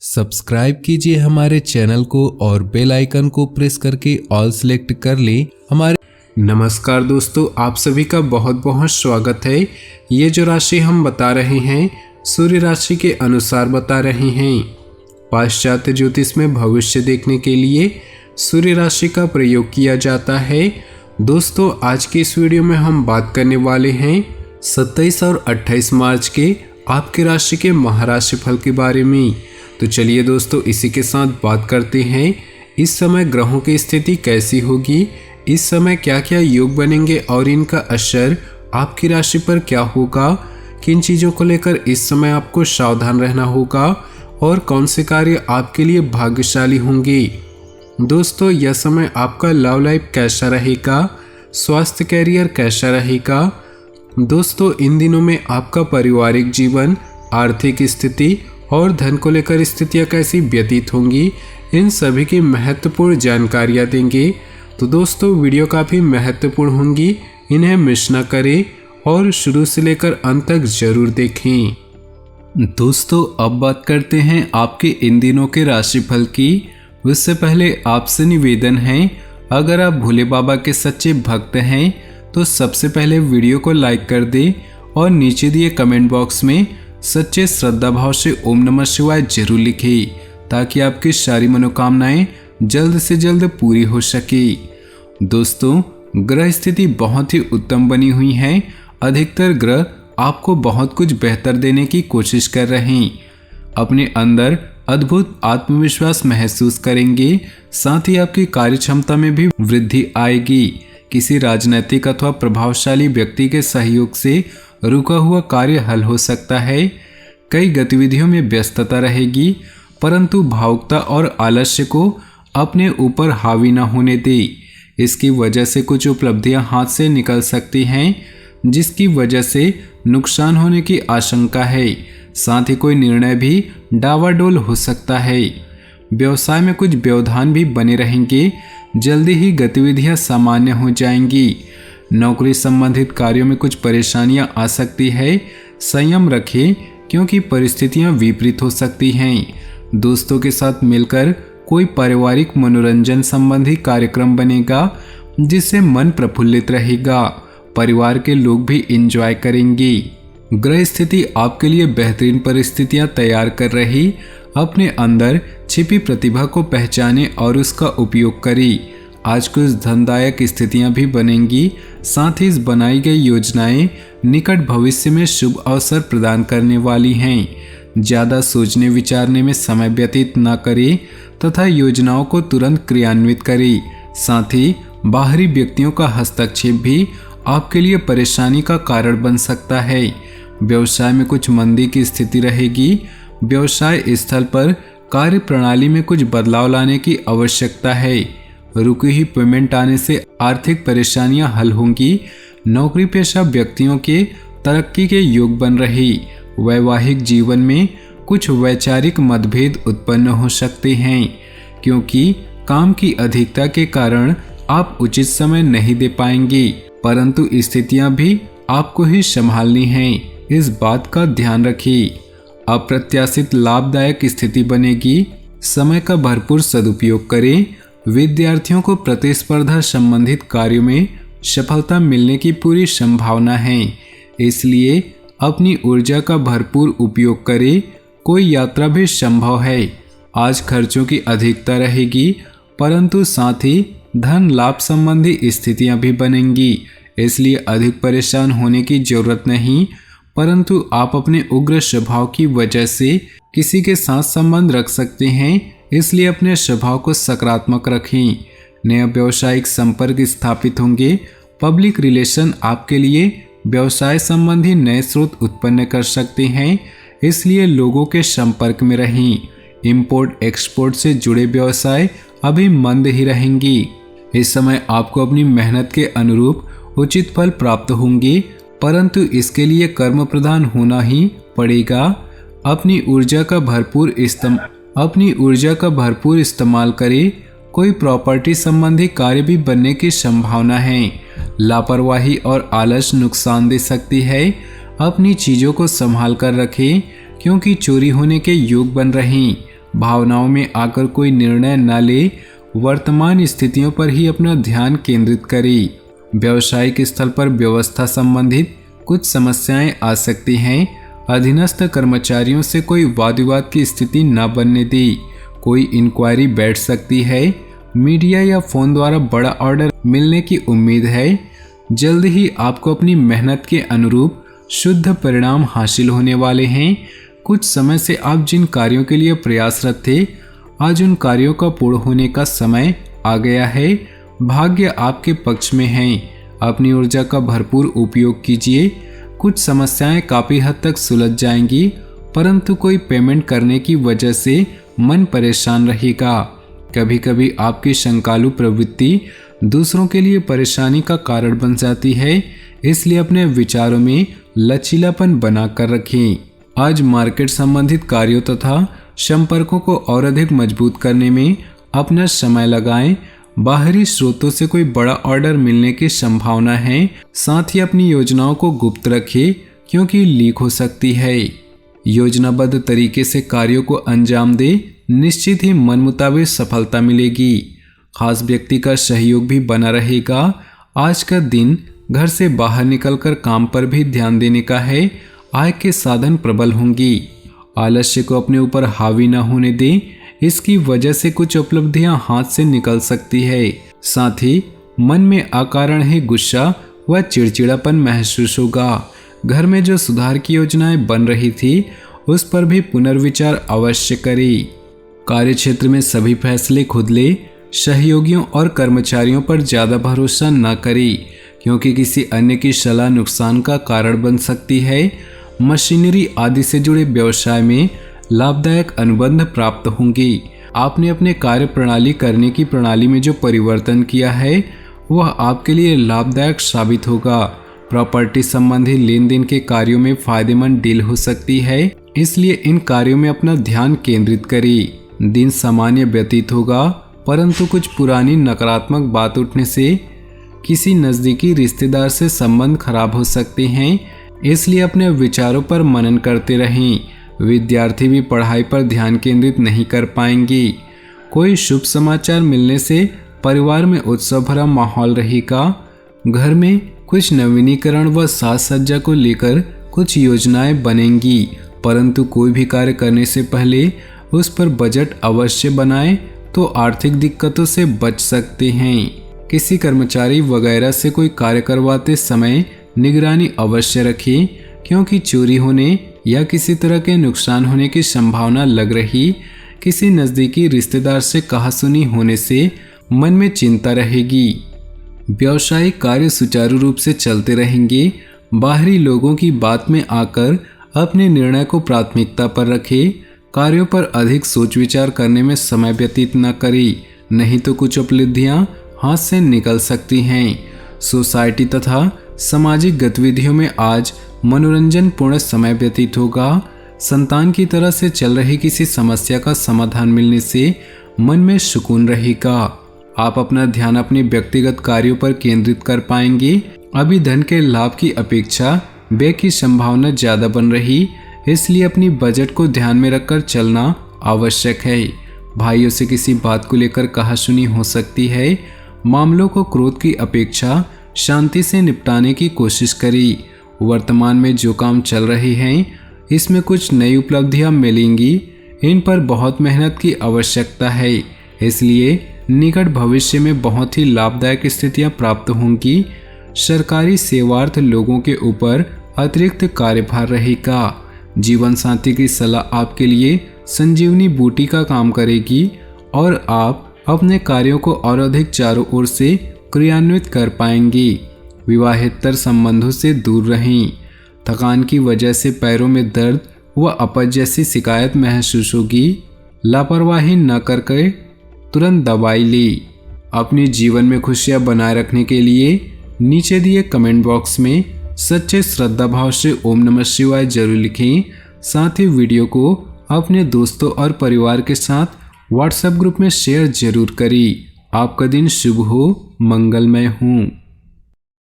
Subscribe कीजिए हमारे channel को और बेल आइकन को प्रेस करके ऑल सेलेक्ट कर लें हमारे। नमस्कार दोस्तों, आप सभी का बहुत बहुत स्वागत है। ये जो राशि हम बता रहे हैं सूर्य राशि के अनुसार बता रहे हैं। पाश्चात्य ज्योतिष में भविष्य देखने के लिए सूर्य राशि का प्रयोग किया जाता है। दोस्तों, आज की इस वीडियो में हम बात करने वाले हैं 27 और 28 मार्च के आपके राशि के महाराशि फल के बारे में। तो चलिए दोस्तों, इसी के साथ बात करते हैं इस समय ग्रहों की स्थिति कैसी होगी, इस समय क्या क्या योग बनेंगे और इनका असर आपकी राशि पर क्या होगा, किन चीज़ों को लेकर इस समय आपको सावधान रहना होगा और कौन से कार्य आपके लिए भाग्यशाली होंगे। दोस्तों, यह समय आपका लव लाइफ कैसा रहेगा, स्वास्थ्य कैरियर कैसा रहेगा। दोस्तों, इन दिनों में आपका पारिवारिक जीवन, आर्थिक स्थिति और धन को लेकर स्थितियाँ कैसी व्यतीत होंगी, इन सभी की महत्वपूर्ण जानकारियाँ देंगे। तो दोस्तों, वीडियो काफ़ी महत्वपूर्ण होंगी, इन्हें मिस न करें और शुरू से लेकर अंत तक जरूर देखें। दोस्तों, अब बात करते हैं आपके इन दिनों के राशिफल की। उससे पहले आपसे निवेदन है, अगर आप भोले बाबा के सच्चे भक्त हैं तो सबसे पहले वीडियो को लाइक कर दें और नीचे दिए कमेंट बॉक्स में सच्चे श्रद्धा भाव से ओम नमः शिवाय जरूर लिखें, ताकि आपकी सारी मनोकामनाएं जल्द से जल्द पूरी हो सके। दोस्तों, ग्रह स्थिति बहुत ही उत्तम बनी हुई है। अधिकतर ग्रह आपको बहुत कुछ बेहतर देने की कोशिश कर रहे हैं। अपने अंदर अद्भुत आत्मविश्वास महसूस करेंगे, साथ ही आपकी कार्य क्षमता में भी वृद्धि आएगी। किसी राजनीतिक अथवा प्रभावशाली व्यक्ति के सहयोग से रुका हुआ कार्य हल हो सकता है। कई गतिविधियों में व्यस्तता रहेगी, परंतु भावुकता और आलस्य को अपने ऊपर हावी न होने दे। इसकी वजह से कुछ उपलब्धियां हाथ से निकल सकती हैं, जिसकी वजह से नुकसान होने की आशंका है। साथ ही कोई निर्णय भी डावाडोल हो सकता है। व्यवसाय में कुछ व्यवधान भी बने रहेंगे, जल्दी ही गतिविधियां सामान्य हो जाएंगी। नौकरी संबंधित कार्यों में कुछ परेशानियां आ सकती है, संयम रखें क्योंकि परिस्थितियां विपरीत हो सकती हैं। दोस्तों के साथ मिलकर कोई पारिवारिक मनोरंजन संबंधी कार्यक्रम बनेगा, जिससे मन प्रफुल्लित रहेगा। परिवार के लोग भी एंजॉय करेंगे। ग्रह स्थिति आपके लिए बेहतरीन परिस्थितियां तैयार कर रही। अपने अंदर छिपी प्रतिभा को पहचाने और उसका उपयोग करें। आज कुछ धनदायक स्थितियां भी बनेंगी, साथ ही इस बनाई गई योजनाएं निकट भविष्य में शुभ अवसर प्रदान करने वाली हैं। ज़्यादा सोचने विचारने में समय व्यतीत न करें तथा योजनाओं को तुरंत क्रियान्वित करें। साथ ही बाहरी व्यक्तियों का हस्तक्षेप भी आपके लिए परेशानी का कारण बन सकता है। व्यवसाय में कुछ मंदी की स्थिति रहेगी। व्यवसाय स्थल पर कार्य प्रणाली में कुछ बदलाव लाने की आवश्यकता है। रुकी हुई पेमेंट आने से आर्थिक परेशानियां हल होंगी। नौकरी पेशा व्यक्तियों के तरक्की के योग बन रही। वैवाहिक जीवन में कुछ वैचारिक मतभेद उत्पन्न हो सकते हैं, क्योंकि काम की अधिकता के कारण आप उचित समय नहीं दे पाएंगे, परंतु स्थितियां भी आपको ही संभालनी हैं, इस बात का ध्यान रखिए। अप्रत्याशित लाभदायक स्थिति बनेगी, समय का भरपूर सदुपयोग करें। विद्यार्थियों को प्रतिस्पर्धा संबंधित कार्यों में सफलता मिलने की पूरी संभावना है, इसलिए अपनी ऊर्जा का भरपूर उपयोग करें। कोई यात्रा भी संभव है। आज खर्चों की अधिकता रहेगी, परंतु साथ ही धन लाभ संबंधी स्थितियां भी बनेंगी, इसलिए अधिक परेशान होने की जरूरत नहीं, परंतु आप अपने उग्र स्वभाव की वजह से किसी के साथ संबंध रख सकते हैं, इसलिए अपने स्वभाव को सकारात्मक रखें। नया व्यवसायिक संपर्क स्थापित होंगे। पब्लिक रिलेशन आपके लिए व्यवसाय संबंधी नए स्रोत उत्पन्न कर सकते हैं, इसलिए लोगों के संपर्क में रहें। इंपोर्ट एक्सपोर्ट से जुड़े व्यवसाय अभी मंद ही रहेंगी। इस समय आपको अपनी मेहनत के अनुरूप उचित फल प्राप्त होंगे, परंतु इसके लिए कर्म प्रधान होना ही पड़ेगा। अपनी ऊर्जा का भरपूर इस्तेमाल करें। कोई प्रॉपर्टी संबंधी कार्य भी बनने की संभावना है। लापरवाही और आलस नुकसान दे सकती है। अपनी चीज़ों को संभाल कर रखें, क्योंकि चोरी होने के योग बन रहे। भावनाओं में आकर कोई निर्णय न ले, वर्तमान स्थितियों पर ही अपना ध्यान केंद्रित करें। व्यावसायिक स्थल पर व्यवस्था संबंधित कुछ समस्याएं आ सकती हैं। अधीनस्थ कर्मचारियों से कोई वाद विवाद की स्थिति न बनने दे। कोई इंक्वायरी बैठ सकती है। मीडिया या फोन द्वारा बड़ा ऑर्डर मिलने की उम्मीद है। जल्द ही आपको अपनी मेहनत के अनुरूप शुद्ध परिणाम हासिल होने वाले हैं। कुछ समय से आप जिन कार्यों के लिए प्रयासरत थे, आज उन कार्यों का पूर्ण होने का समय आ गया है। भाग्य आपके पक्ष में है। अपनी ऊर्जा का भरपूर उपयोग कीजिए। कुछ समस्याएं काफ़ी हद तक सुलझ जाएंगी, परंतु कोई पेमेंट करने की वजह से मन परेशान रहेगा। कभी कभी आपकी शंकालु प्रवृत्ति दूसरों के लिए परेशानी का कारण बन जाती है, इसलिए अपने विचारों में लचीलापन बनाकर रखें। आज मार्केट संबंधित कार्यों तथा संपर्कों को और अधिक मजबूत करने में अपना समय लगाएं। बाहरी स्रोतों से कोई बड़ा ऑर्डर मिलने की संभावना है। साथ ही अपनी योजनाओं को गुप्त रखें, क्योंकि लीक हो सकती है। योजनाबद्ध तरीके से कार्यों को अंजाम दे, निश्चित ही मन मुताबिक सफलता मिलेगी। खास व्यक्ति का सहयोग भी बना रहेगा। आज का दिन घर से बाहर निकलकर काम पर भी ध्यान देने का है। आय के साधन प्रबल होंगी। आलस्य को अपने ऊपर हावी न होने दें, इसकी वजह से कुछ उपलब्धियां हाथ से निकल सकती है। साथ ही मन में अकारण ही गुस्सा व चिड़चिड़ापन महसूस होगा। घर में जो सुधार की योजनाएं बन रही थी, उस पर भी पुनर्विचार अवश्य करें। कार्यक्षेत्र में सभी फैसले खुद ले। सहयोगियों और कर्मचारियों पर ज़्यादा भरोसा न करें, क्योंकि किसी अन्य की सलाह नुकसान का कारण बन सकती है। मशीनरी आदि से जुड़े व्यवसाय में लाभदायक अनुबंध प्राप्त होंगे। आपने अपने कार्य प्रणाली करने की प्रणाली में जो परिवर्तन किया है, वह आपके लिए लाभदायक साबित होगा। प्रॉपर्टी संबंधी लेन देन के कार्यों में फायदेमंद डील हो सकती है, इसलिए इन कार्यों में अपना ध्यान केंद्रित करें। दिन सामान्य व्यतीत होगा, परंतु कुछ पुरानी नकारात्मक बात उठने से किसी नज़दीकी रिश्तेदार से संबंध खराब हो सकते हैं, इसलिए अपने विचारों पर मनन करते रहें। विद्यार्थी भी पढ़ाई पर ध्यान केंद्रित नहीं कर पाएंगे। कोई शुभ समाचार मिलने से परिवार में उत्सव भरा माहौल रहेगा। घर में कुछ नवीनीकरण व साज सज्जा को लेकर कुछ योजनाएं बनेंगी, परंतु कोई भी कार्य करने से पहले उस पर बजट अवश्य बनाएं, तो आर्थिक दिक्कतों से बच सकते हैं। किसी कर्मचारी वगैरह से कोई कार्य करवाते समय निगरानी अवश्य रखें, क्योंकि चोरी होने या किसी तरह के नुकसान होने की संभावना लग रही। किसी नज़दीकी रिश्तेदार से कहासुनी होने से मन में चिंता रहेगी। व्यावसायिक कार्य सुचारू रूप से चलते रहेंगे। बाहरी लोगों की बात में आकर अपने निर्णय को प्राथमिकता पर रखें। कार्यों पर अधिक सोच विचार करने में समय व्यतीत न करें, नहीं तो कुछ उपलब्धियां हाथ से निकल सकती हैं। सोसाइटी तथा सामाजिक गतिविधियों में आज मनोरंजन पूर्ण समय व्यतीत होगा। संतान की तरह से चल रही किसी समस्या का समाधान मिलने से मन में सुकून रहेगा। आप अपना ध्यान अपने व्यक्तिगत कार्यों पर केंद्रित कर पाएंगे। अभी धन के लाभ की अपेक्षा व्यय की संभावना ज़्यादा बन रही, इसलिए अपनी बजट को ध्यान में रखकर चलना आवश्यक है। भाइयों से किसी बात को लेकर कहासुनी हो सकती है। मामलों को क्रोध की अपेक्षा शांति से निपटाने की कोशिश करें। वर्तमान में जो काम चल रहे हैं, इसमें कुछ नई उपलब्धियां मिलेंगी। इन पर बहुत मेहनत की आवश्यकता है, इसलिए निकट भविष्य में बहुत ही लाभदायक स्थितियां प्राप्त होंगी। सरकारी सेवार्थ लोगों के ऊपर अतिरिक्त कार्यभार रहेगा। जीवन साथी की सलाह आपके लिए संजीवनी बूटी का काम करेगी और आप अपने कार्यों को और अधिक चारों ओर से क्रियान्वित कर पाएंगे। विवाहेतर संबंधों से दूर रहें। थकान की वजह से पैरों में दर्द व अपच जैसी शिकायत महसूस होगी। लापरवाही न करके तुरंत दवाई लें। अपने जीवन में खुशियां बनाए रखने के लिए नीचे दिए कमेंट बॉक्स में सच्चे श्रद्धा भाव से ओम नमः शिवाय जरूर लिखें। साथ ही वीडियो को अपने दोस्तों और परिवार के साथ व्हाट्सएप ग्रुप में शेयर जरूर करें। आपका दिन शुभ हो, मंगलमय हो।